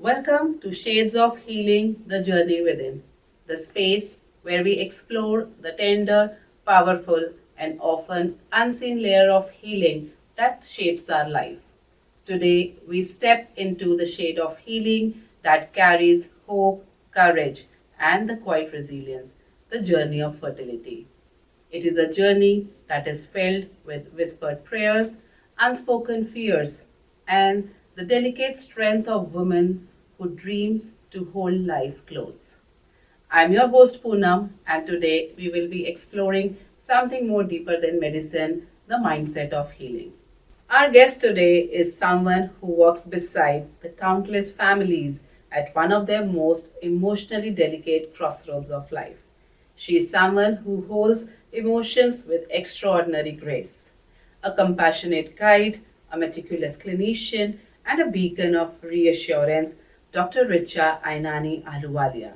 Welcome to Shades of Healing, the Journey Within, the space where we explore the tender, powerful, and often unseen layer of healing that shapes our life. Today, we step into the shade of healing that carries hope, courage, and the quiet resilience, the journey of fertility. It is a journey that is filled with whispered prayers, unspoken fears, and the delicate strength of women who dreams to hold life close. I'm your host Poonam, and today we will be exploring something more deeper than medicine, the mindset of healing. Our guest today is someone who walks beside the countless families at one of their most emotionally delicate crossroads of life. She is someone who holds emotions with extraordinary grace, a compassionate guide, a meticulous clinician, and a beacon of reassurance, Dr. Richa Ainani Ahluwalia,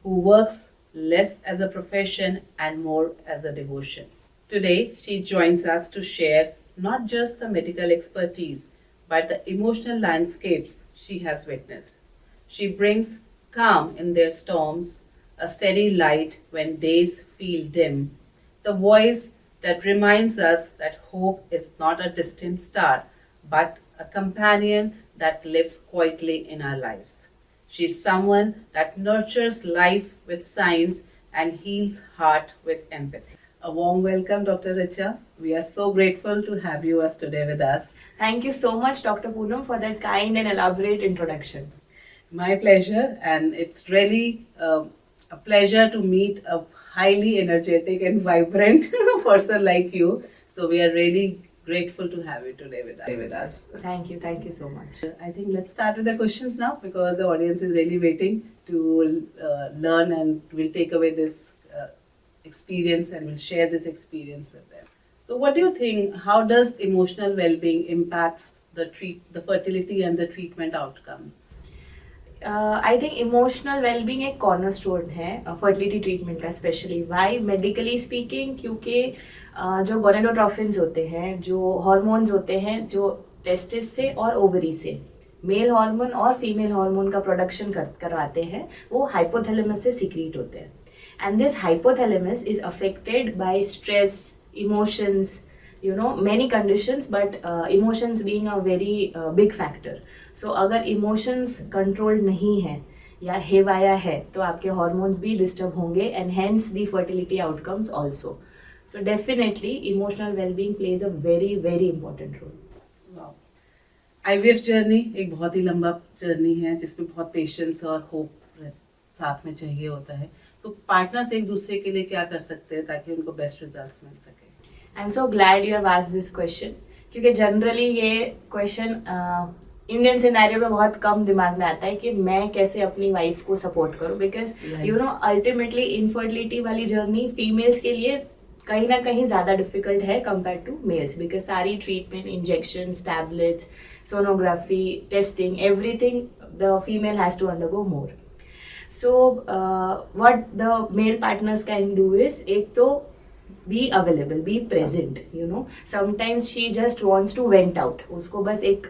who works less as a profession and more as a devotion. Today, she joins us to share not just the medical expertise, but the emotional landscapes she has witnessed. She brings calm in their storms, a steady light when days feel dim, the voice that reminds us that hope is not a distant star, but a companion that lives quietly in our lives. She is someone that nurtures life with science and heals heart with empathy. A warm welcome, Dr. Richa. We are so grateful to have you us today with us. Thank you so much, Dr. Poonam, for that kind and elaborate introduction. My pleasure, and it's really a pleasure to meet a highly energetic and vibrant person like you. So we are really grateful to have you today with us. Thank you so much. I think let's start with the questions now because the audience is really waiting to learn and we'll take away this experience and we'll share this experience with them. So, what do you think? How does emotional well-being impacts the fertility and the treatment outcomes? I think emotional wellbeing एक cornerstone है fertility treatment का, specially Y medically speaking, क्योंकि जो गोनेडोट्रोफिन्स होते हैं, जो hormones होते हैं, जो टेस्टिस से और ओवरी से मेल हार्मोन और फीमेल हार्मोन का प्रोडक्शन करवाते हैं, वो हाइपोथैलेमस से सिक्रीट होते हैं. And this hypothalamus is affected by stress, emotions, many conditions, but emotions being a very big factor. So अगर emotions controlled नहीं है या हेवाया है तो आपके hormones भी disturb होंगे and hence the fertility outcomes also. So definitely emotional well-being plays a very very important role. Wow. IVF journey एक बहुत ही लंबा जर्नी है जिसमें बहुत पेशेंस और होप साथ में चाहिए होता है. तो पार्टनर्स एक दूसरे के लिए क्या कर सकते हैं ताकि उनको बेस्ट रिजल्ट्स मिल सके? I am so glad you have asked this question, क्योंकि जनरली ये क्वेश्चन इंडियन सिनेरियो में बहुत कम दिमाग में आता है कि मैं कैसे अपनी वाइफ को सपोर्ट करूं, बिकॉज अल्टीमेटली इनफर्टिलिटी वाली जर्नी फीमेल्स के लिए कहीं ना कहीं ज़्यादा डिफिकल्ट है कंपेयर टू मेल्स, बिकॉज सारी treatment, injections, tablets, sonography, testing, everything the female has to undergo more. So what the male partners can do is, एक तो be available, be present, sometimes she just wants to vent out, उसको बस एक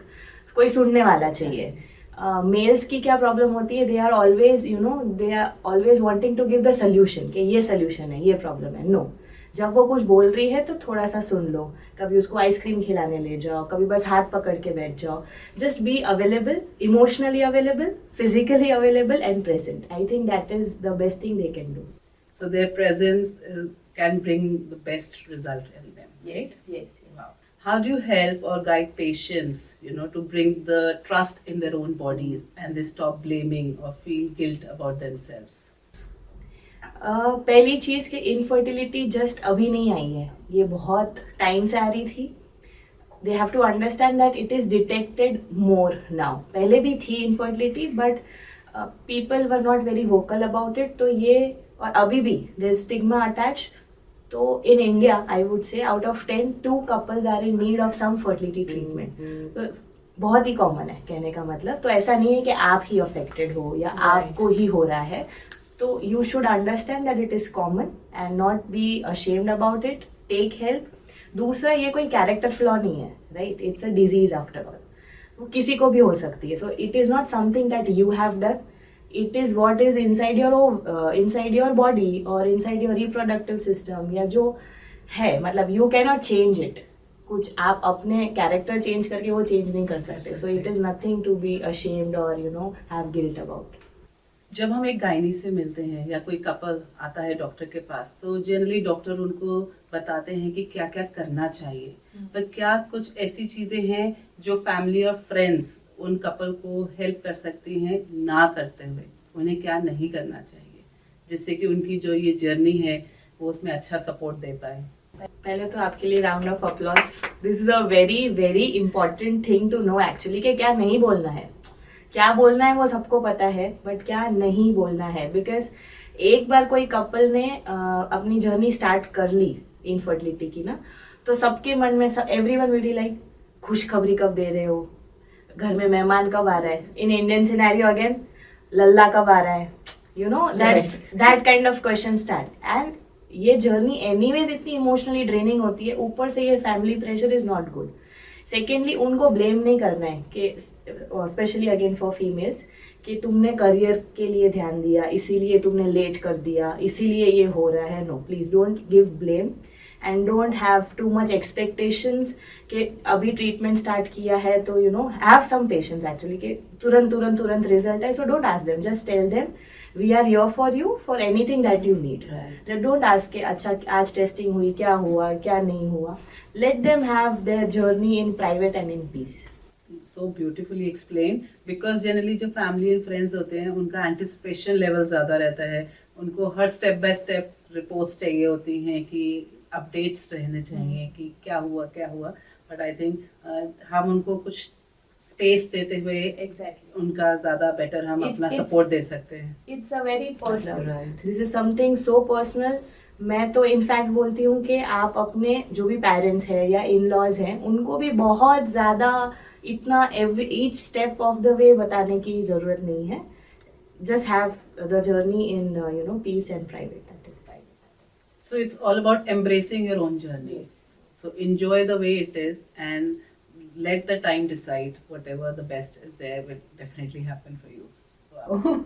कोई सुनने वाला चाहिए. Mails की क्या प्रॉब्लम होती है, they are always wanting to give the solution कि ये सोल्यूशन है, ये प्रॉब्लम है. नो, जब वो कुछ बोल रही है तो थोड़ा सा सुन लो, कभी उसको आइसक्रीम खिलाने ले जाओ, कभी बस हाथ पकड़ के बैठ जाओ. Just be available, emotionally available, physically available and present. I think that is the best thing they can do. So their presence can bring the best result in them, right? Yes. Wow. How do you help or guide patients, to bring the trust in their own bodies and they stop blaming or feel guilt about themselves? पहली चीज़ कि infertility just अभी नहीं आई है, ये बहुत time से आ रही थी. They have to understand that it is detected more now. पहले भी थी infertility, but people were not very vocal about it. तो ये, और अभी भी देयर इज स्टिग्मा अटैच. तो in India I would say out of 10, 2 couples are in need of some fertility treatment. बहुत ही कॉमन है कहने का मतलब. तो ऐसा नहीं है कि आप ही अफेक्टेड हो या आपको ही हो रहा है. तो you should understand that it is common and not be ashamed about it. Take help. दूसरा, ये कोई कैरेक्टर फ्लॉ नहीं है, right? It's a disease after all. वो किसी को भी हो सकती है. So it is not something that you have done. It is what is inside your body और इनसाइड योर रिप्रोडक्टिव सिस्टम, या जो है, मतलब you can not change it. कुछ आप अपने कैरेक्टर चेंज करके वो चेंज नहीं कर सकते. So it is nothing to be ashamed और हैव गिल्ट अबाउट. जब हम एक गायनी से मिलते हैं या कोई कपल आता है डॉक्टर के पास, तो जनरली डॉक्टर उनको बताते हैं कि क्या क्या करना चाहिए. पर क्या कुछ ऐसी चीजें हैं जो फैमिली और फ्रेंड्स उन कपल को हेल्प कर सकती हैं ना करते हुए? उन्हें क्या नहीं करना चाहिए जिससे कि उनकी जो ये जर्नी है वो उसमें अच्छा सपोर्ट दे पाए? पहले तो आपके लिए round of applause. This is a very very important thing to know actually, कि क्या नहीं बोलना है. क्या बोलना है वो सबको पता है, बट क्या नहीं बोलना है. बिकॉज एक बार कोई कपल ने अपनी जर्नी स्टार्ट कर ली इनफर्टिलिटी की ना, तो सबके मन में एवरीवन विल बी लाइक, खुशखबरी कब दे रहे हो, घर में मेहमान कब आ रहा है. इन इंडियन सिनेरियो अगेन, लल्ला कब आ रहा है, that kind of question start. And ये जर्नी एनीवेज इतनी इमोशनली ड्रेनिंग होती है, ऊपर से ये family pressure is not good. Secondly, उनको ब्लेम नहीं करना है कि स्पेशली अगेन फॉर फीमेल्स, कि तुमने करियर के लिए ध्यान दिया इसीलिए तुमने लेट कर दिया, इसीलिए ये हो रहा है. No, please don't give blame and don't have too much expectations कि अभी ट्रीटमेंट स्टार्ट किया है तो हैव सम पेशेंस एक्चुअली, कि तुरंत रिजल्ट है. So don't ask them, just tell them we are here for you for anything that you need. Don't ask के अच्छा आज टेस्टिंग हुई, क्या हुआ क्या नहीं हुआ. Let them have their journey in private and in peace. So beautifully explained. Because generally जो family and friends होते हैं उनका anticipation level ज़्यादा रहता है. उनको हर step by step reports चाहिए होती हैं, कि updates रहने चाहिए कि क्या हुआ. But I think हम उनको कुछ space देते हुए Exactly. उनका ज़्यादा better हम अपना support दे सकते हैं. It's a very personal. Right. This is something so personal. मैं तो इनफैक्ट बोलती हूँ कि आप अपने जो भी पेरेंट्स हैं या इन लॉज हैं उनको भी बहुत ज़्यादा इतना each step of the way बताने की ज़रूरत नहीं है. Just have the journey in peace and private. That is private. So it's all about embracing your own journey. Yes. So enjoy the way it is and let the time decide. Whatever the best is there will definitely happen for you. Wow.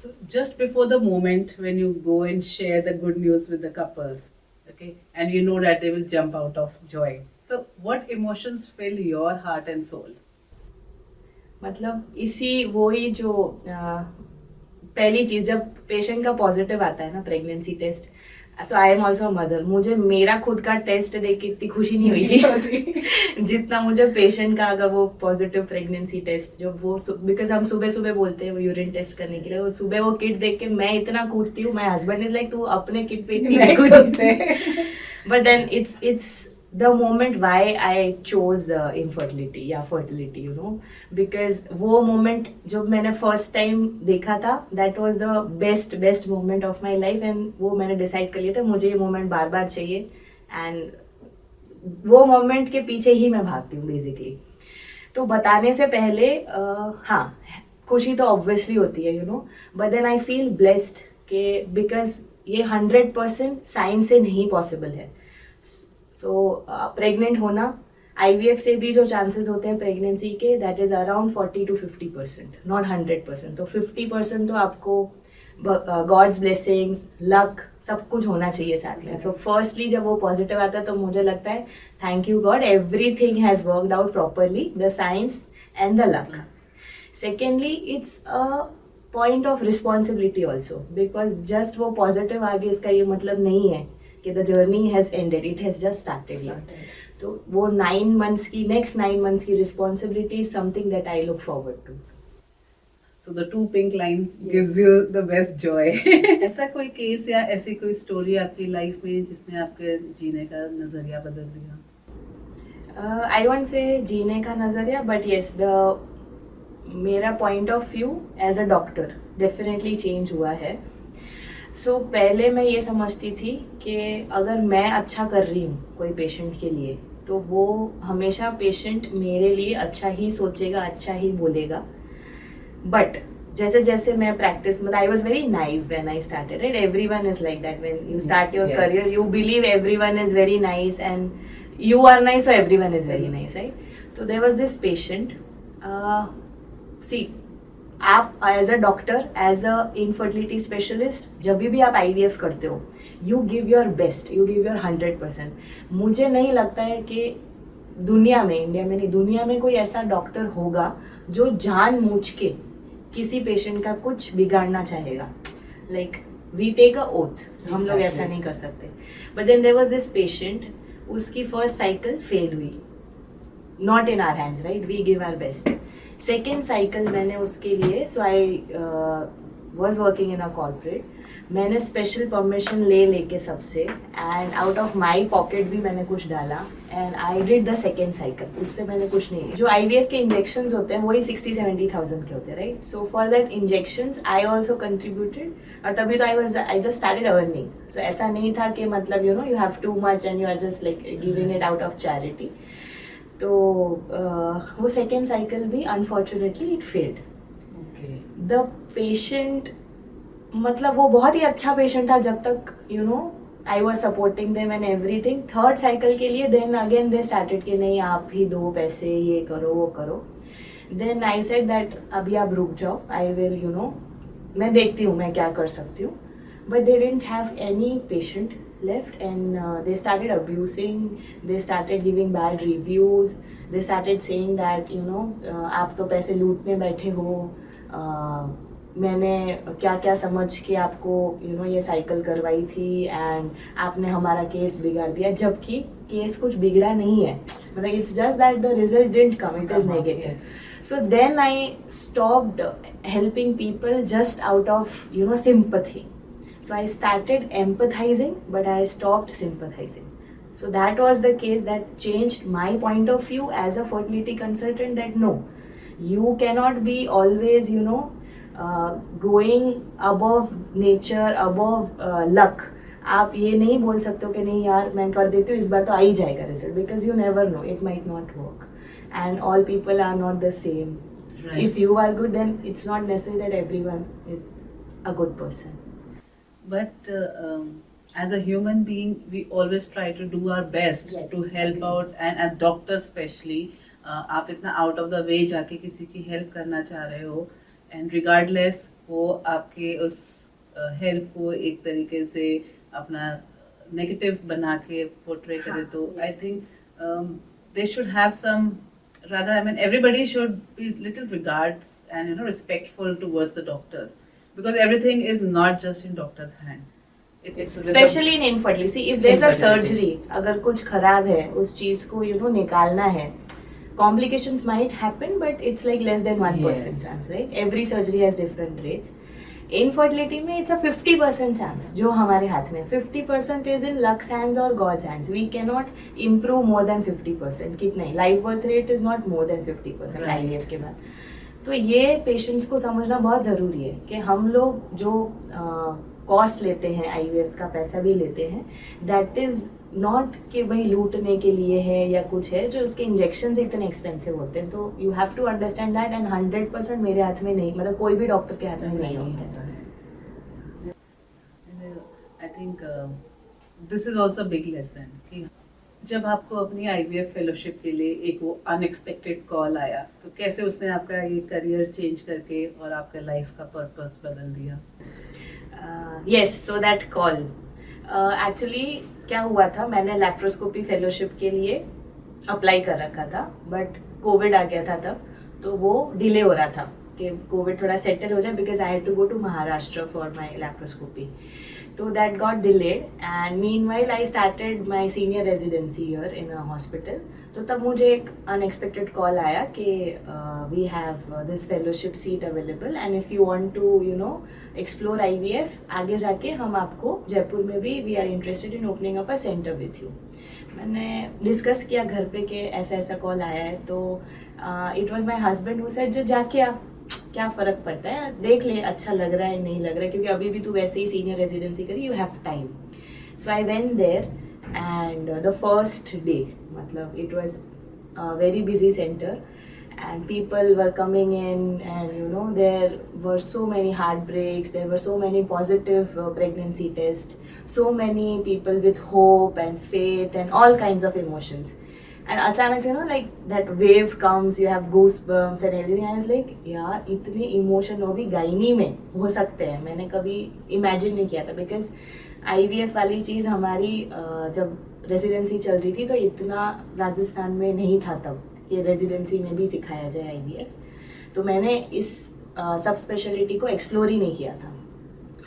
So just before the moment when you go and share the good news with the couples, okay, and you know that they will jump out of joy. So what emotions fill your heart and soul? मतलब इसी वही जो पहली चीज, जब patient का positive आता है ना pregnancy test. So I am also mother. मुझे मेरा खुद का टेस्ट देख के इतनी खुशी नहीं हुई थी जितना मुझे पेशेंट का अगर वो पॉजिटिव प्रेगनेंसी टेस्ट, जो वो बिकॉज हम सुबह सुबह बोलते हैं वो यूरिन टेस्ट करने के लिए, वो सुबह वो किट देख के मैं इतना कूदती हूँ. माय हस्बैंड इज लाइक, तू अपने किट पे इतनी कूदते. But then it's the moment why I chose infertility या fertility, because वो moment जब मैंने first time देखा था, that was the best moment of my life, and वो मैंने decide कर लिया था मुझे ये moment बार बार चाहिए, and वो moment के पीछे ही मैं भागती हूँ basically. तो बताने से पहले हाँ, खुशी तो obviously होती है, but then I feel blessed कि because ये 100% साइंस से नहीं possible है. सो प्रेग्नेंट होना, IVF से भी जो चांसेस होते हैं प्रेगनेंसी के, that is around 40 to 50%, not 100%. तो 50% तो आपको गॉड्स ब्लेसिंग्स, लक, सब कुछ होना चाहिए साथ में. सो फर्स्टली जब वो पॉजिटिव आता है तो मुझे लगता है thank you God, everything has worked out properly, the science and the luck. Secondly, it's a point of responsibility also, because just वो पॉजिटिव आ गया इसका ये मतलब नहीं है कि the journey has ended, it has just started. तो वो 9 months की, नेक्स्ट 9 months की responsibility is something that I look forward to. So the 2 pink lines gives you the best joy. ऐसा कोई केस या ऐसी कोई स्टोरी आपकी लाइफ में जिसने आपके जीने का नजरिया बदल दिया? आई वोंट से जीने का नजरिया, बट यस, मेरा point of view as a doctor definitely change हुआ है. सो पहले मैं ये समझती थी कि अगर मैं अच्छा कर रही हूँ कोई पेशेंट के लिए, तो वो हमेशा पेशेंट मेरे लिए अच्छा ही सोचेगा, अच्छा ही बोलेगा. बट जैसे जैसे मैं प्रैक्टिस, मतलब I was very naive when I started, right? Everyone is like that when you start your career, you believe everyone is very nice and you are nice, so everyone is very nice, right? तो there was this patient, see आप as a doctor, as a infertility specialist, जब भी आप IVF करते हो, you give your best, you give your 100%. मुझे नहीं लगता है कि दुनिया में, इंडिया में नहीं, दुनिया में कोई ऐसा डॉक्टर होगा जो जानबूझ के किसी पेशेंट का कुछ बिगाड़ना चाहेगा. Like we take a oath, हम लोग ऐसा नहीं कर सकते. But then there was this patient, उसकी फर्स्ट साइकिल फेल हुई. Not in our hands, right, we give our best. Second cycle मैंने उसके लिए, so I was working in a corporate, मैंने स्पेशल परमिशन लेके सबसे, and out of my pocket भी मैंने कुछ डाला, and I did the second cycle. उससे मैंने कुछ नहीं. जो IVF के इंजेक्शंस होते हैं वही 60-70,000 के होते हैं, right. So for that injections I also contributed. और तभी तो I just started earning. So ऐसा नहीं था कि मतलब you have too much and you are just like giving it out of charity. तो वो सेकेंड साइकिल भी unfortunately it failed. The patient, मतलब वो बहुत ही अच्छा पेशेंट था जब तक I was supporting them and everything. Third cycle के लिए देन अगेन दे स्टार्टेड कि नहीं आप ही दो पैसे, ये करो वो करो. देन आई सेड दैट अभी आप रुक जाओ, आई विल मैं देखती हूँ मैं क्या कर सकती हूँ. But they didn't have any patient left, and they started abusing, they started giving bad reviews, they started saying that आप तो पैसे लूटने बैठे हो, मैंने क्या क्या समझ के आपको ये साइकिल करवाई थी एंड आपने हमारा केस बिगाड़ दिया. जबकि केस कुछ बिगड़ा नहीं है, मतलब it's just that the result didn't come, it is negative. So then I stopped helping people just out of sympathy. So I started empathizing, but I stopped sympathizing. So that was the case that changed my point of view as a fertility consultant, that no, you cannot be always going above nature, above luck. आप ये नहीं बोल सकते हो कि नहीं यार मैं कर देती हूँ इस बार तो आ ही जाएगा result, because you never know, it might not work and all people are not the same. Right. If you are good, then it's not necessary that everyone is a good person. But as a human being, we always try to do our best. Yes, to help out, and as doctors especially, आप इतना out of the way जाके किसी की help करना चाह रहे हो, and regardless वो आपके उस help को एक तरीके से अपना negative बना के portray करे, तो I think they should have some, rather I mean everybody should be little regards and respectful towards the doctors. Because everything is not just in doctor's hand. It's especially in infertility. See, if there's a surgery, अगर कुछ खराब है उस चीज को निकालना है, complications might happen, but it's like less than 1% chance, right? Every surgery has different rates. Infertility में it's a 50% chance जो हमारे हाथ में. 50% is in luck's hands or God's hands. We cannot improve more than 50%. कितना ही live birth rate is not more than 50% IVF के बाद. तो ये पेशेंट्स को समझना बहुत ज़रूरी है कि हम लोग जो कॉस्ट लेते हैं, IVF का पैसा भी लेते हैं, दैट इज़ नॉट कि भाई लूटने के लिए है या कुछ है. जो उसके इंजेक्शन इतने एक्सपेंसिव होते हैं, तो you have to understand that. And 100% मेरे हाथ में नहीं, मतलब कोई भी डॉक्टर के हाथ में नहीं होता है. I think this is also big lesson कि जब आपको अपनी IVF फेलोशिप के लिए एक वो अनएक्सपेक्टेड कॉल आया, तो कैसे उसने आपका ये करियर चेंज करके और आपका लाइफ का पर्पस बदल दिया? Yes, so that call actually क्या हुआ था, मैंने लैप्रोस्कोपी फेलोशिप के लिए अप्लाई कर रखा था, बट कोविड आ गया था तब, तो वो डिले हो रहा था कि कोविड थोड़ा सेटल हो जाए, because I had to go to Maharashtra for my laparoscopy. So that got delayed, and meanwhile I started my senior residency here in a hospital. तो तब मुझे एक unexpected call आया कि we have this fellowship seat available, and if you want to explore IVF, आगे जाके हम आपको जयपुर में भी we are interested in opening up a center with you. मैंने डिस्कस किया घर पे कि ऐसा ऐसा कॉल आया है, तो it was my husband who said जो जाके आ, क्या फ़र्क पड़ता है, देख ले अच्छा लग रहा है नहीं लग रहा है, क्योंकि अभी भी तू वैसे ही सीनियर रेजिडेंसी करी, you have time. So I went there and the first day, मतलब it was a very busy centre and people were coming in, and there were so many heartbreaks, there were so many positive pregnancy tests, so many people with hope and faith and all kinds of emotions. And अचानक से ना like that wave comes, you have goose bumps and everything. I was like यार इतने emotion वो भी gynae में हो सकते हैं, मैंने कभी इमेजिन नहीं किया था. बिकॉज IVF वाली चीज़ हमारी जब रेजिडेंसी चल रही थी तो इतना राजस्थान में नहीं था तब कि रेजिडेंसी में भी सिखाया जाए IVF. तो मैंने इस सब स्पेशलिटी को एक्सप्लोर ही नहीं किया था.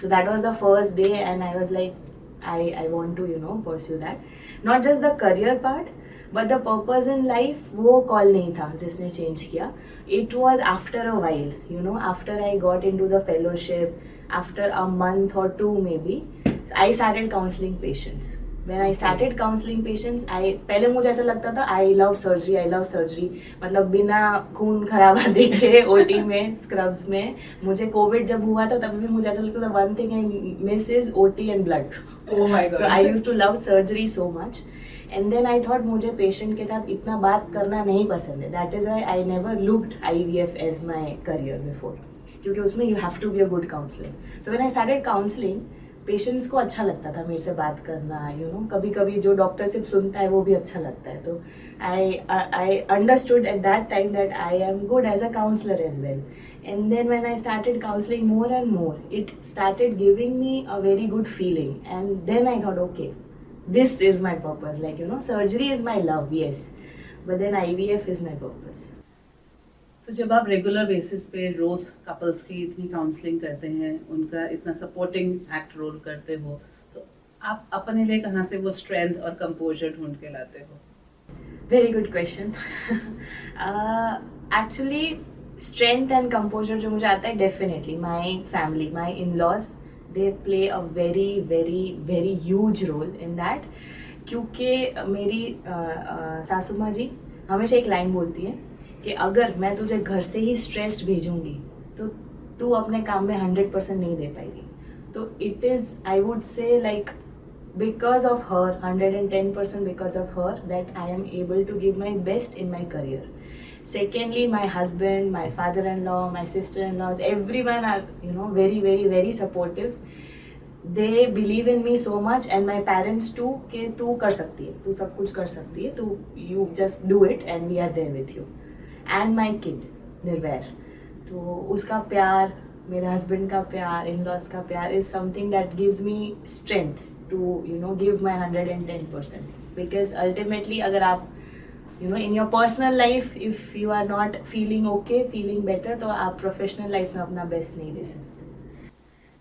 So that was the first day and I was like, I want to, you know, pursue that. Not just the career part, but the purpose in life, वो call नहीं था जिसने change किया. It was after a while, you know, after I got into the fellowship, after a month or two maybe, I started counseling patients. When I started counseling patients, पहले मुझे ऐसा लगता था I love surgery. मतलब बिना खून खराबा देखे OT में, स्क्रब्स में. मुझे कोविड जब हुआ था तब भी मुझे ऐसा लगता था one thing I miss is OT and blood. Oh my God. So I used to love surgery so much. And then I thought मुझे पेशेंट के साथ इतना बात करना नहीं पसंद है. That is why I never looked IVF as my career before. क्योंकि उसमें you have to be a good counselor. So when I started counseling, patients को अच्छा लगता था मेरे से बात करना. यू नो कभी कभी जो डॉक्टर सिर्फ सुनता है वो भी अच्छा लगता है. तो I understood at that time that I am good as a counsellor as well. And then when I started counselling more and more, it started giving me a very good feeling. And then I thought okay, this is my purpose. Like you know surgery is my love, yes, but then IVF is my purpose. तो जब आप regular basis पे रोज couples की इतनी counselling करते हैं, उनका इतना सपोर्टिंग एक्ट रोल करते हो, तो आप अपने लिए कहाँ से वो स्ट्रेंथ और कंपोजर ढूंढ के लाते हो? Very good question. Actually strength and composure जो मुझे आता है, definitely my family, my in laws, they play a very very very huge role in that. क्योंकि मेरी सासू माँ जी हमेशा एक लाइन बोलती है कि अगर मैं तुझे घर से ही स्ट्रेस्ड भेजूंगी तो तू अपने काम में 100% नहीं दे पाएगी. तो इट इज़, आई वुड से like because of her, 110% because of her, that I am able to give my best in my career. Secondly, my husband, my father-in-law, my sister-in-laws, everyone are, you know, very very very supportive. They believe in me so much, and my parents too, कि तू कर सकती है, तू सब कुछ कर सकती है, तू you just do it and we are there with you. And my kid, निर्वैर, तो उसका प्यार, मेरे हस्बैंड का प्यार, इन-लॉज का प्यार is something that gives me strength to, you know, give my 110%. Because ultimately अगर आप, you know, in your personal life, if you are not feeling okay, feeling better, तो आप professional life में अपना best नहीं दे सकते.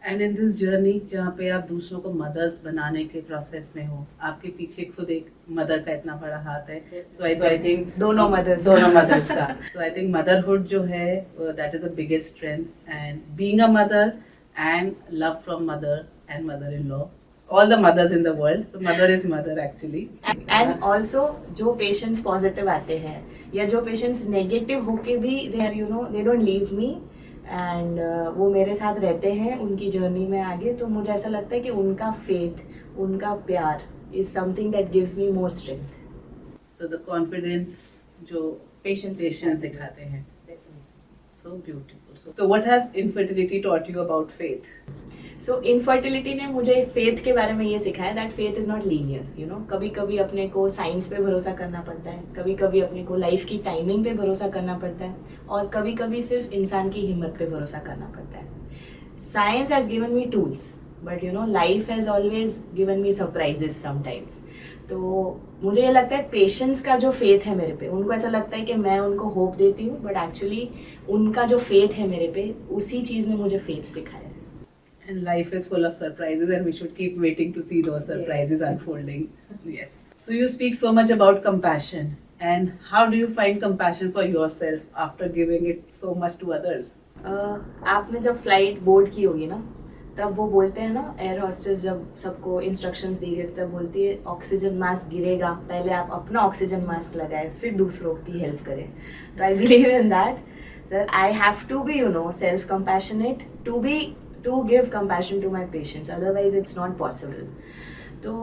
एंड इन दिस जर्नी जहाँ पे आप दूसरों को मदर्स बनाने के प्रोसेस में हो, आपके पीछे खुद एक मदर का इतना बड़ा हाथ है. सो आई थिंक दोनों मदर्स का. सो आई थिंक मदरहुड जो है that is the biggest strength. And being a mother and love from mother and mother in law, all the mothers in the world, so mother is mother actually. And also जो patients positive आते हैं या जो patients negative होके भी they are, you know, they don't leave me and वो मेरे साथ रहते हैं उनकी जर्नी में आगे, तो मुझे ऐसा लगता है कि उनका फेथ, उनका प्यार is something that gives me more strength. So the confidence जो Patience दिखाते हैं, so beautiful. So what has infertility taught you about faith? So infertility ने मुझे फेथ के बारे में ये सिखाया that faith is not linear. You know कभी कभी अपने को साइंस पे भरोसा करना पड़ता है, कभी कभी अपने को लाइफ की टाइमिंग पे भरोसा करना पड़ता है, और कभी कभी सिर्फ इंसान की हिम्मत पे भरोसा करना पड़ता है. Science has given me tools, but you know life has always given me surprises sometimes. तो मुझे ये लगता है पेशेंट्स का जो फेथ है मेरे पे, उनको ऐसा लगता है कि मैं उनको होप देती हूँ, बट एक्चुअली उनका जो फेथ है मेरे पे, उसी चीज़ ने मुझे फेथ सिखाया. And life is full of surprises, and we should keep waiting to see those surprises unfolding. Yes. So you speak so much about compassion, and how do you find compassion for yourself after giving it so much to others? आपने जब flight board की होगी ना, तब वो बोलते हैं ना, एयर होस्टेस जब सबको इंस्ट्रक्शंस दी गई तब बोलती है ऑक्सीजन मास्क गिरेगा, पहले आप अपना ऑक्सीजन मास्क लगाएं फिर दूसरों की हेल्प करें. तो I believe in that I have to be, you know, self compassionate to give compassion to my patients, otherwise it's not possible. तो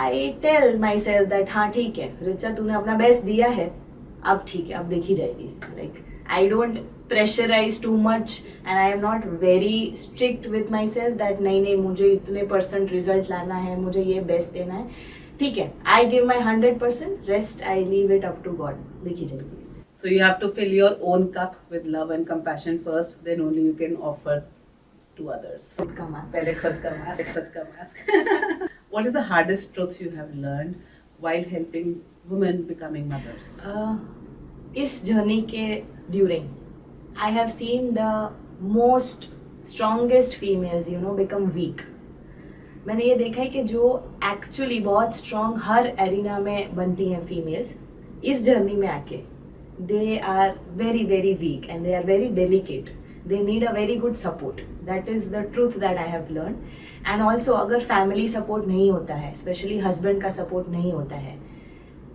I tell myself that हाँ ठीक है रिचा, तूने अपना बेस्ट दिया है, अब ठीक है, अब देखी जाएगी. Like I don't pressurize too much and I am not very strict with myself that नहीं मुझे इतने % रिजल्ट लाना है, मुझे ये बेस्ट देना है. ठीक है, I give my 100%, rest I leave it up to God, देखी जाएगी. So you have to fill your own cup with love and compassion first, then only you can offer to others. खुद का mask. पहले खुद का mask, खुद का mask. What is the hardest truth you have learned while helping women becoming mothers? इस journey के during I have seen the most strongest females become weak. मैंने ये देखा है कि जो एक्चुअली बहुत स्ट्रॉन्ग हर एरिना में बनती हैं फीमेल्स, इस जर्नी में आके they are very very weak and they are very delicate. They need a very good support. That is the truth that I have learned. And also अगर family support नहीं होता है, especially husband का support नहीं होता है,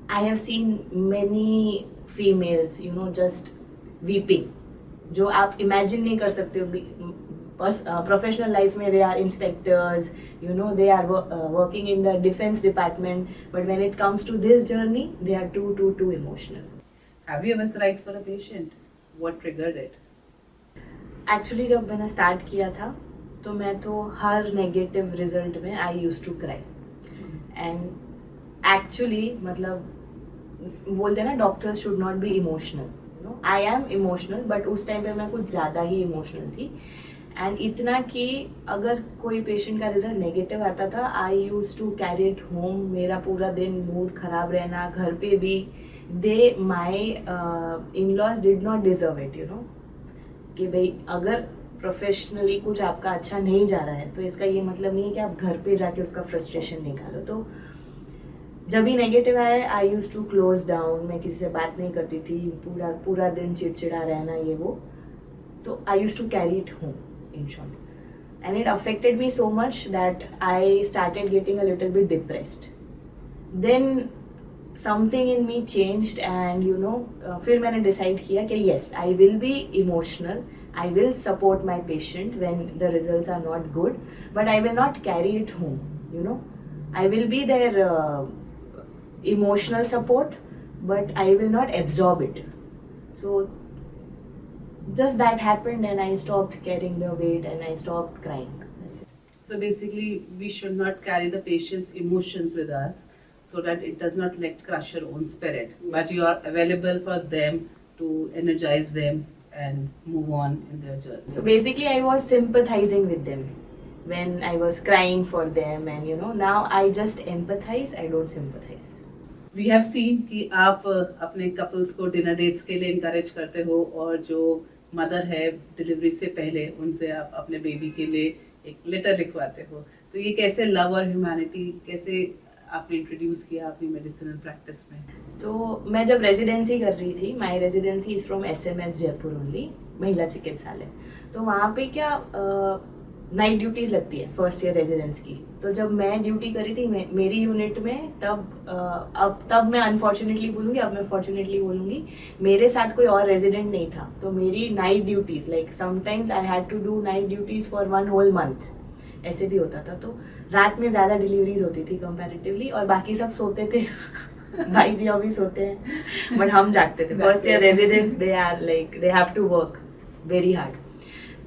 I have seen many females just weeping, जो आप imagine नहीं कर सकते हो. Professional life में they are inspectors, they are working in the defense department, but when it comes to this journey they are too emotional. Have you ever cried for a patient? What triggered it? Actually जब मैंने start किया था तो मैं तो हर negative result में I used to cry. And actually मतलब बोलते हैं ना, doctors should not be emotional. I am emotional, but उस टाइम पे मैं कुछ ज़्यादा ही इमोशनल थी. एंड इतना कि अगर कोई पेशेंट का रिजल्ट नेगेटिव आता था, I used to carry it home. मेरा पूरा दिन मूड खराब रहना, घर पे भी. my in-laws did not deserve it, कि भाई अगर प्रोफेशनली कुछ आपका अच्छा नहीं जा रहा है तो इसका ये मतलब नहीं है कि आप घर पे जाके उसका फ्रस्ट्रेशन निकालो. तो जब भी नेगेटिव आया, आई यूज टू क्लोज डाउन. मैं किसी से बात नहीं करती थी, पूरा दिन चिड़चिड़ा रहना, ये वो. तो I used to carry it home in short, and it affected me so much that I started getting a little bit depressed. Then something in me changed and फिर मैंने decide किया कि yes, I will be emotional, I will support my patient when the results are not good, but I will not carry it home. I will be their emotional support, but I will not absorb it. So just that happened and I stopped carrying the weight and I stopped crying. That's it. So basically we should not carry the patient's emotions with us, so that it does not crush your own spirit. Yes. But you are available for them to energize them and move on in their journey. So basically I was sympathizing with them when I was crying for them, and now I just empathize, I don't sympathize. We have seen कि आप अपने couples को dinner dates के लिए encourage करते हो, और जो mother है डिलीवरी से पहले उनसे आप अपने बेबी के लिए एक लेटर लिखवाते हो. तो ये कैसे लव और ह्यूमैनिटी कैसे आपने इंट्रोड्यूस किया अपनी मेडिसिनल प्रैक्टिस में? तो मैं जब रेजिडेंसी कर रही थी, my residency is from SMS Jaipur only, महिला चिकित्सालय. तो वहाँ पे क्या नाइट ड्यूटीज लगती है फर्स्ट ईयर रेजिडेंट्स की. तो जब मैं ड्यूटी करी थी मेरी यूनिट में, तब मैं अनफॉर्चुनेटली बोलूँगी, अब मैं फॉर्चुनेटली बोलूँगी, मेरे साथ कोई और रेजिडेंट नहीं था. तो मेरी night duties sometimes I had to do night duties for 1 whole month, ऐसे भी होता था. तो रात में ज़्यादा डिलीवरीज होती थी कंपैरेटिवली, और बाकी सब सोते थे. भाई जी अभी सोते हैं, बट हम जागते थे. First year residents they have to work very hard.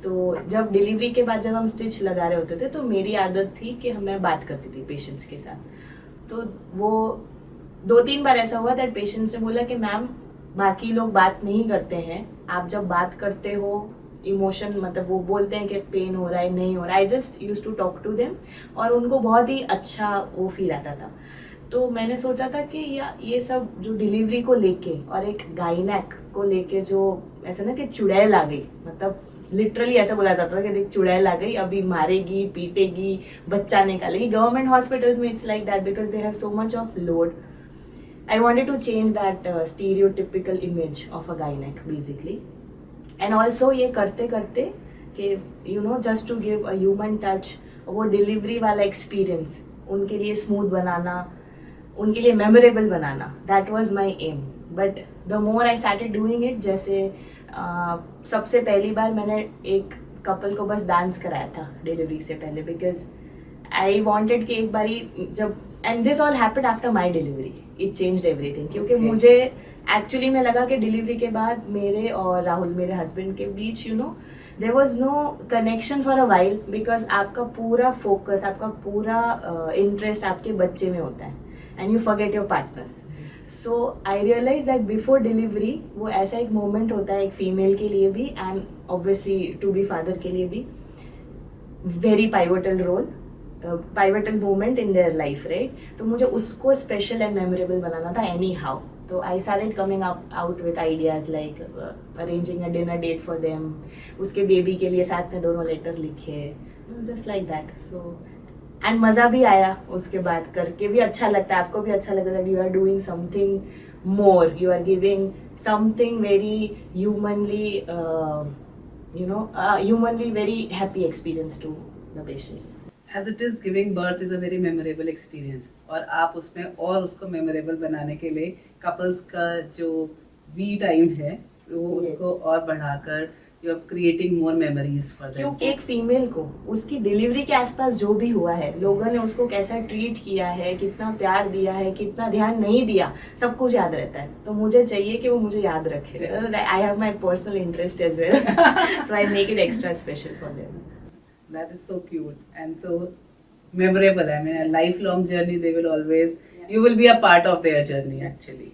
तो जब डिलीवरी के बाद जब हम स्टिच लगा रहे होते थे, तो मेरी आदत थी कि मैं बात करती थी पेशेंट्स के साथ. तो वो 2-3 बार ऐसा हुआ दैट पेशेंट्स ने बोला कि मैम बाकी लोग बात नहीं करते हैं, आप जब बात करते हो इमोशन, मतलब वो बोलते हैं कि पेन हो रहा है, नहीं हो रहा है, I just use to talk to them, और उनको बहुत ही अच्छा वो फील आता था. तो मैंने सोचा था कि ये सब जो डिलीवरी को लेके और एक गाइनेक को लेके जो ऐसा ना कि चुड़ैल आ गई, मतलब लिटरली ऐसा बोला जाता था कि देख चुड़ैल आ गई, अभी मारेगी, पीटेगी, बच्चा निकालेगी. गवर्नमेंट हॉस्पिटल्स में it's like that because they have so much of load. I wanted to change that stereotypical image of a gynec basically. And also ये करते करते कि just to give a human touch, वो delivery वाला experience उनके लिए smooth बनाना, उनके लिए memorable banana, that was my aim. But the more I started doing it, जैसे सबसे पहली बार मैंने एक कपल को बस डांस कराया था डिलीवरी से पहले, बिकॉज आई वॉन्टेड कि एक बारी जब, and this all happened after my delivery, it changed everything. क्योंकि मुझे एक्चुअली में लगा कि डिलीवरी के बाद मेरे और राहुल मेरे हस्बैंड के बीच there was no connection for a while, because आपका पूरा फोकस, आपका पूरा इंटरेस्ट आपके बच्चे में होता है. and you forget your partners. So I realized that before delivery वो ऐसा एक moment होता है एक female के लिए भी and obviously to be father के लिए भी very pivotal role, pivotal moment in their life, right? तो मुझे उसको special and memorable बनाना था anyhow. तो I started coming out with ideas like arranging a dinner date for them. उसके baby के लिए साथ में दोनों letter लिखे, just like that. So and मज़ा भी आया उसके बाद करके भी अच्छा लगता है, आपको भी अच्छा लगता है that you are doing something more, you are giving something very humanly, humanly very happy experience to the patients. As it is, giving birth is a very memorable experience. और आप उसमें और उसको memorable बनाने के लिए couples का जो we time है वो Yes. उसको और बढ़ाकर you are creating more memories for them. क्योंकि एक फीमेल को उसकी डिलीवरी के आसपास जो भी हुआ है, लोगों ने उसको कैसा ट्रीट किया है, कितना प्यार दिया है, कितना ध्यान नहीं दिया, सब कुछ याद रहता है. तो मुझे चाहिए कि वो मुझे याद रखे. I have my personal interest as well, so I make it extra special for them. That is so cute and so memorable. I mean, a lifelong journey. They will always. Yeah. You will be a part of their journey, actually.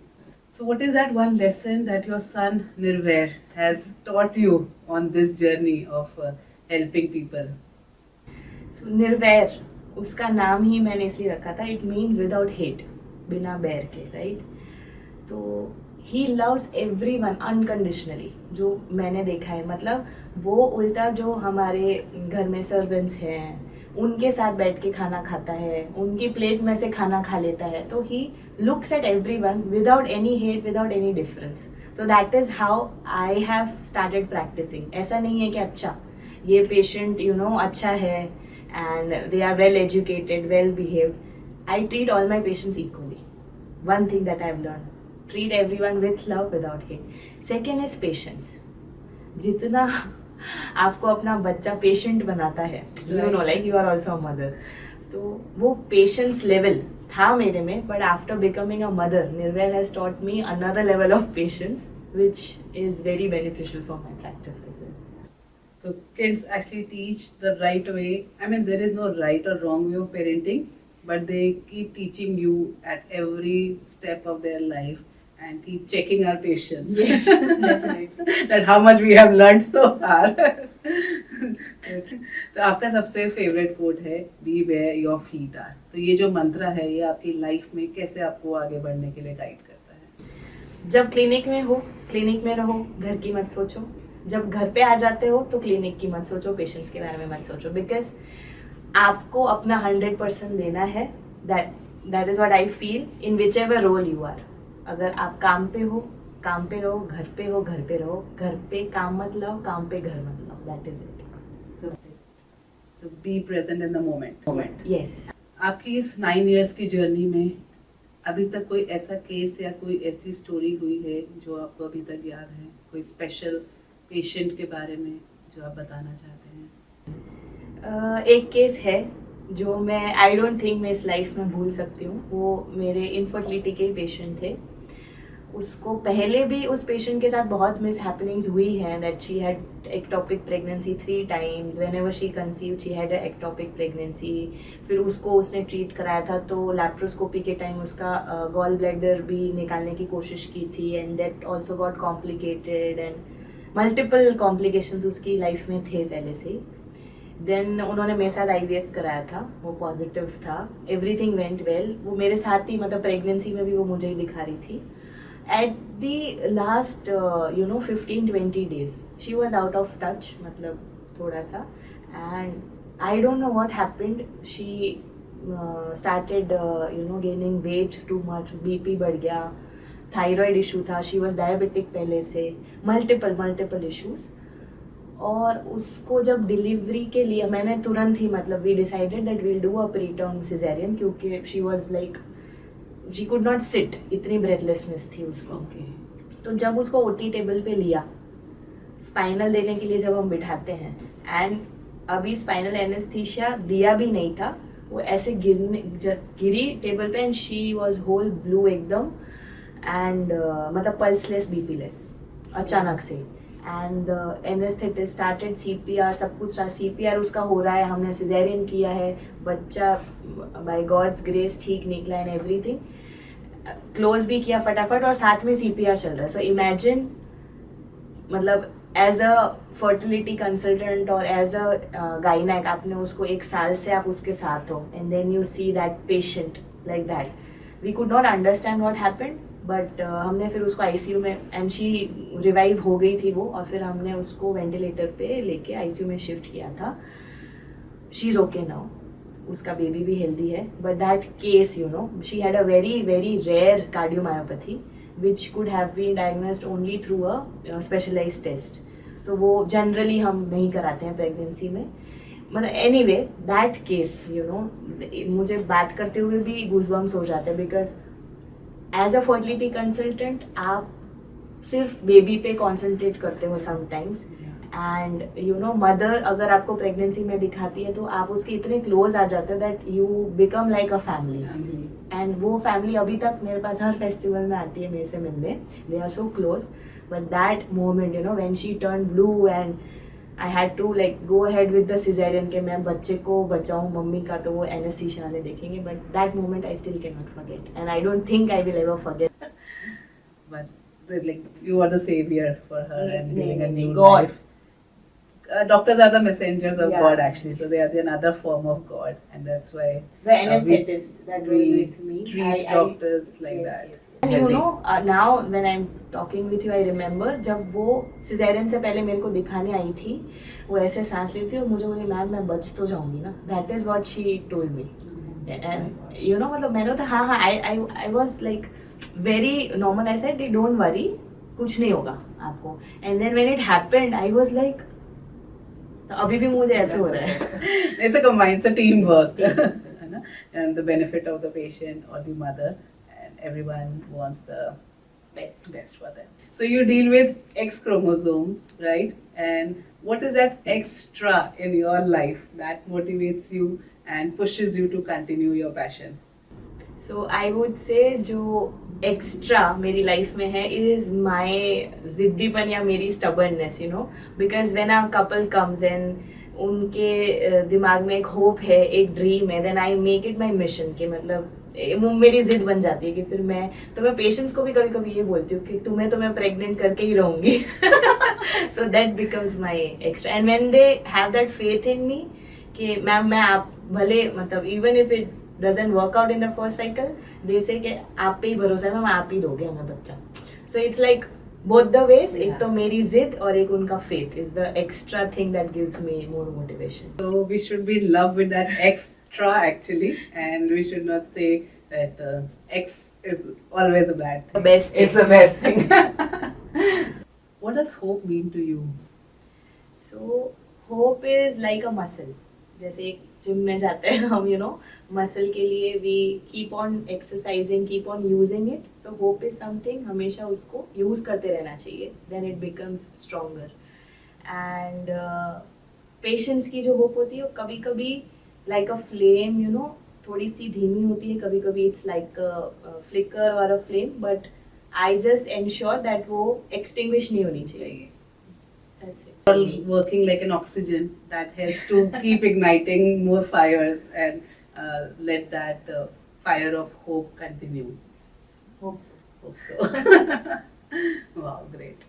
So, what is that one lesson that your son Nirvair has taught you on this journey of helping people? So, निर्वैर उसका नाम ही मैंने इसलिए रखा था, it means without hate, बिना बैर के, right? तो ही लव्स एवरीवन अनकंडीशनली, जो मैंने देखा है. मतलब वो उल्टा जो हमारे घर में सर्वेंट्स हैं उनके साथ बैठ के खाना खाता है, उनकी प्लेट में से खाना खा लेता है. तो ही looks at everyone without any hate, without any difference. So that is how I have started practising. ऐसा नहीं है कि अच्छा ये पेशेंट अच्छा है and they are well educated, well behaved. I treat all my patients equally. One thing that I've learned, treat everyone with love, without hate. Second is patience. जितना आपको अपना बच्चा पेशेंट बनाता है, like you are also a mother, तो वो patience level था मेरे में, but after becoming a mother, Nirvair has taught me another level of patience, which is very beneficial for my practice as well. So kids actually teach the right way. I mean, there is no right or wrong way of parenting, but they keep teaching you at every step of their life and keep checking our patience. Yes, definitely. That how much we have learned so far. तो आपका सबसे favourite quote है be where your feet are. तो ये जो मंत्र है ये आपकी लाइफ में कैसे आपको आगे बढ़ने के लिए गाइड करता है? जब क्लिनिक में हो, क्लिनिक में रहो, घर की मत सोचो. जब घर पे आ जाते हो तो क्लिनिक की मत सोचो, पेशेंट्स के बारे में मत सोचो, बिकॉज आपको अपना 100% देना है. That is what I feel in whichever role you are. अगर आप काम पे हो, काम पे रहो, घर पे हो, घर पे रहो, घर पे काम मत लाओ, काम पे घर मत लाओ. That is it. So be present in the moment. Yes. आपकी इस 9 years की जर्नी में अभी तक कोई ऐसा केस या कोई ऐसी स्टोरी हुई है जो आपको अभी तक याद है? कोई स्पेशल पेशेंट के बारे में जो आप बताना चाहते हैं? एक केस है जो मैं आई डोंट थिंक मैं इस लाइफ में भूल सकती हूँ. वो मेरे इनफर्टिलिटी के पेशेंट थे. उसको पहले भी उस पेशेंट के साथ बहुत मिस हैपनिंग्स हुई हैं. That she had ectopic pregnancy 3 times. Whenever she conceived she had ectopic pregnancy. फिर उसको उसने ट्रीट कराया था तो लैप्रोस्कोपी के टाइम उसका गॉल ब्लैडर भी निकालने की कोशिश की थी and that also got complicated and multiple complications उसकी लाइफ में थे पहले से ही. देन उन्होंने मेरे साथ IVF कराया था, वो पॉजिटिव था. Everything went well. वो मेरे साथ ही, मतलब प्रेगनेंसी में भी वो मुझे ही दिखा रही थी. At the last 15-20 days she was out of touch, मतलब थोड़ा सा. And I don't know what happened. She started gaining weight too much. BP बढ़ गया, थायराइड इशू था, शी वॉज डायबिटिक पहले से, मल्टीपल इशूज़. और उसको जब डिलीवरी के लिए मैंने तुरंत ही, मतलब we decided that we'll do a preterm caesarean, क्योंकि she was like she could not sit, इतनी ब्रेथलेसनेस थी उसको. तो जब उसको OT टेबल पे लिया, स्पाइनल देने के लिए जब हम बिठाते हैं, एंड अभी स्पाइनल एनेस्थीसिया दिया भी नहीं था, वो ऐसे गिरी टेबल पे and she was whole blue एकदम. एंड मतलब पल्सलेस, BP लेस, अचानक से. एंड एनेस्थेटिस्ट स्टार्टेड CPR, सब कुछ CPR उसका हो रहा है, हमने सिजेरियन किया है, बच्चा बाय गॉड्स ग्रेस ठीक निकला एंड एवरीथिंग, क्लोज भी किया फटाफट और साथ में CPR चल रहा है. सो इमेजिन, मतलब एज अ फर्टिलिटी कंसल्टेंट और एज अ गाइनैक, आपने उसको 1 साल से आप उसके साथ हो and then you see that patient like that. We could not understand what happened, but हमने फिर उसको ICU में, एंड शी रिवाइव हो गई थी वो, और फिर हमने उसको वेंटिलेटर पे लेके ICU में शिफ्ट किया था. शी इज़ ओके नाउ, उसका बेबी भी हेल्दी है. But that case, you know, she had a very very rare cardiomyopathy which could have been diagnosed only through a specialized test. तो वो जनरली हम नहीं कराते हैं प्रेगनेंसी में. मतलब anyway that case, you know, मुझे बात करते हुए भी गूजबम्स हो जाते हैं, because as a fertility consultant आप सिर्फ बेबी पे कॉन्सेंट्रेट करते हो sometimes, and you know mother अगर आपको प्रेगनेंसी में दिखाती है तो आप उसके इतने क्लोज आ जाते हो that you become like a family. And वो फैमिली अभी तक मेरे पास हर फेस्टिवल में आती है मेरे से मिलने. They are so close. But that moment, you know, when she turn blue and I had to like go ahead with the caesarean के मैं बच्चे को बचाऊं, मम्मी का तो वो एनेस्थीसिया वाले देखेंगे. But that moment I still can not forget and I don't think I will ever forget. But like you are the savior for her and giving a new God. life. Doctors are the messengers of Yeah. God actually, so they are the another form of God, and that's why The anesthetist that we was with me. treat doctors like yes, that. Yes, yes. You know, now when I'm talking with you, I remember जब वो caesarean से पहले मेरे को दिखाने आई थी, वो ऐसे सांस लेती थी और मुझे बोली, मैम मैं बच तो जाऊंगी ना. That is what she told me. And you know, मतलब मैंने तो हाँ I was like very normal. I said, don't worry, कुछ नहीं होगा आपको. And then when it happened, I was like, अभी भी मुझे ऐसे हो रहा है. It's a combined, it's a teamwork. And the benefit of the patient or the mother, and everyone wants the best for them. So you deal with X chromosomes, right? And what is that extra in your life that motivates you and pushes you to continue your passion? So I would say जो extra मेरी life में है is my जिद्दीपन या मेरी stubbornness, you know, because when a couple comes and उनके दिमाग में एक होप है, एक ड्रीम है, then I make it my mission. कि मतलब मेरी जिद बन जाती है कि फिर मैं पेशेंट्स को भी कभी कभी ये बोलती हूँ कि तुम्हें तो मैं प्रेग्नेंट करके ही रहूंगी. So that becomes my extra. And when they have that faith in me कि मैम मैं आप भले, मतलब even if it doesn't work out in the first cycle, they say कि आप पे ही भरोसा है मैम, आप ही दोगे हमें बच्चा. So it's like both the ways. एक तो मेरी जिद और एक उनका faith is the extra thing that gives me more motivation. So we should be in love with that extra actually, and we should not say that X is always a bad thing. The best thing. It's the best thing. What does hope mean to you? So hope is like a muscle. जैसे एक gym में जाते हैं हम, you know, muscle के लिए we keep on exercising, keep on using it. So hope is something हमेशा उसको यूज करते रहना चाहिए, then it becomes stronger. And patience की जो होप होती है वो कभी कभी like a flame, you know, थोड़ी सी धीमी होती है, कभी कभी इट्स लाइक अ फ्लिकर और अ flame, but I just ensure that वो एक्सटिंग्विश नहीं होनी चाहिए. That's it. Working like an oxygen that helps to keep igniting more fires and let that fire of hope continue. Hope so. Hope so. Wow, great.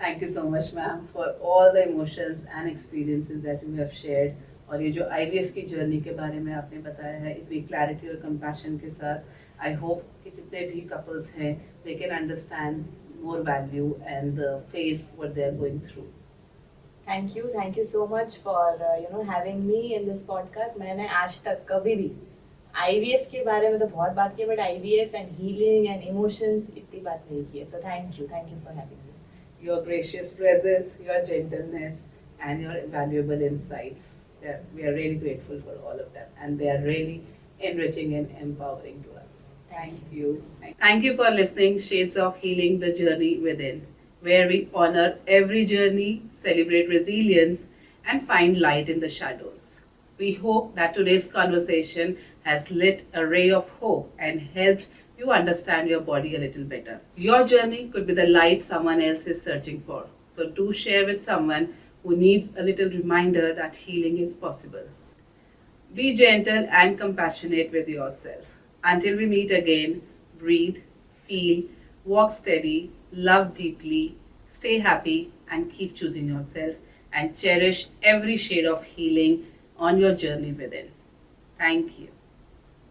Thank you so much, ma'am, for all the emotions and experiences that you have shared. और ये जो IVF की journey के बारे में आपने बताया है इतनी क्लैरिटी और कंपैशन के साथ, आई होप कि जितने भी कपल्स हैं they can understand more value and face what they are going through. Thank you so much for having me in this podcast. मैंने आज तक कभी भी IVF के बारे में तो बहुत बात की, but IVF and healing and emotions इतनी बात नहीं की है. So thank you for having me. Your gracious presence, your gentleness, and your valuable insights. We are really grateful for all of them, and they are really enriching and empowering to us. Thank you. Thank you for listening Shades of Healing, the Journey Within, where we honor every journey, celebrate resilience, and find light in the shadows. We hope that today's conversation has lit a ray of hope and helped you understand your body a little better. Your journey could be the light someone else is searching for. So do share with someone who needs a little reminder that healing is possible. Be gentle and compassionate with yourself. Until we meet again, breathe, feel, walk steady, love deeply, stay happy, and keep choosing yourself and cherish every shade of healing on your journey within. Thank you.